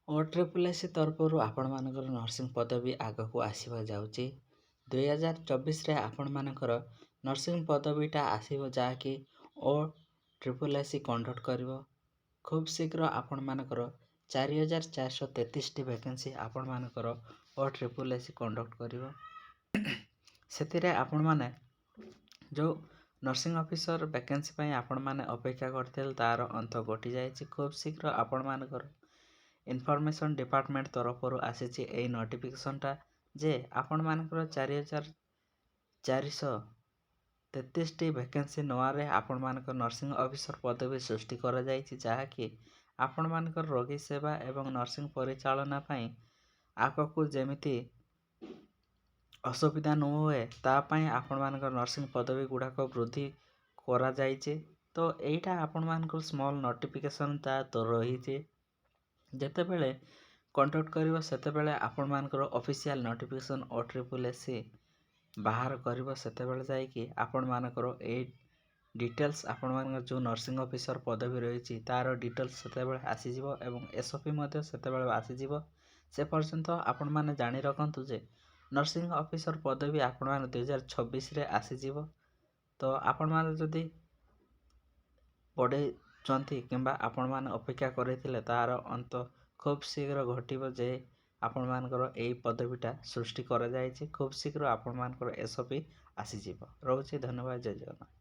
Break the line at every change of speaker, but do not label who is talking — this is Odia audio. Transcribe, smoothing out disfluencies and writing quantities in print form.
OSSSC ତରଫରୁ ଆପଣମାନଙ୍କର ନର୍ସିଂ ପଦବୀ ଆଗକୁ ଆସିବା ଯାଉଛି। 2024ରେ ଆପଣମାନଙ୍କର ନର୍ସିଂ ପଦବୀଟା ଆସିବ, ଯାହାକି OSSSC କଣ୍ଡକ୍ଟ କରିବ। ଖୁବ୍ ଶୀଘ୍ର ଆପଣମାନଙ୍କର 4433ଟି ଭ୍ୟାକେନ୍ସି ଆପଣମାନଙ୍କର OSSSC କଣ୍ଡକ୍ଟ କରିବ। ସେଥିରେ ଆପଣମାନେ ଯେଉଁ ନର୍ସିଂ ଅଫିସର ଭ୍ୟାକେନ୍ସି ପାଇଁ ଆପଣମାନେ ଅପେକ୍ଷା କରିଥିଲେ ତାର ଅନ୍ତ ଘଟିଯାଇଛି। ଖୁବ୍ ଶୀଘ୍ର ଆପଣମାନଙ୍କର ଇନଫର୍ମେସନ୍ ଡିପାର୍ଟମେଣ୍ଟ ତରଫରୁ ଆସିଛି ଏହି ନୋଟିଫିକେସନଟା ଯେ ଆପଣମାନଙ୍କର 4433ଟି ଭ୍ୟାକେନ୍ସି ନୂଆରେ ଆପଣମାନଙ୍କ ନର୍ସିଂ ଅଫିସର ପଦବୀ ସୃଷ୍ଟି କରାଯାଇଛି, ଯାହାକି ଆପଣମାନଙ୍କର ରୋଗୀ ସେବା ଏବଂ ନର୍ସିଂ ପରିଚାଳନା ପାଇଁ ଆଗକୁ ଯେମିତି ଅସୁବିଧା ନ ହୁଏ ତା ପାଇଁ ଆପଣମାନଙ୍କର ନର୍ସିଂ ପଦବୀ ଗୁଡ଼ାକ ବୃଦ୍ଧି କରାଯାଇଛି। ତ ଏଇଟା ଆପଣମାନଙ୍କର ସ୍ମଲ୍ ନୋଟିଫିକେସନଟା ତ ରହିଛି। ଯେତେବେଳେ କଣ୍ଡକ୍ଟ କରିବ ସେତେବେଳେ ଆପଣମାନଙ୍କର ଅଫିସିଆଲ ନୋଟିଫିକେସନ OSSSC ବାହାର କରିବ। ସେତେବେଳେ ଯାଇକି ଆପଣମାନଙ୍କର ଏଇ ଡିଟେଲ୍ସ ଆପଣମାନଙ୍କର ଯେଉଁ ନର୍ସିଂ ଅଫିସର ପଦବୀ ରହିଛି ତାର ଡିଟେଲ୍ସ ସେତେବେଳେ ଆସିଯିବ ଏବଂ SOP ମଧ୍ୟ ସେତେବେଳେ ଆସିଯିବ। ସେ ପର୍ଯ୍ୟନ୍ତ ଆପଣମାନେ ଜାଣି ରଖନ୍ତୁ ଯେ ନର୍ସିଂ ଅଫିସର ପଦବୀ ଆପଣମାନେ 2026ରେ ଆସିଯିବ। ତ ଆପଣମାନେ ଯଦି ପଢ଼ିଛନ୍ତି କିମ୍ବା ଆପଣମାନେ ଅପେକ୍ଷା କରିଥିଲେ ତାର ଅନ୍ତ ଖୁବ୍ ଶୀଘ୍ର ଘଟିବ ଯେ ଆପଣମାନଙ୍କର ଏହି ପଦବୀଟା ସୃଷ୍ଟି କରାଯାଇଛି। ଖୁବ୍ ଶୀଘ୍ର ଆପଣମାନଙ୍କର SOP ଆସିଯିବ। ରହୁଛି, ଧନ୍ୟବାଦ, ଜୟ ଜଗନ୍ନାଥ।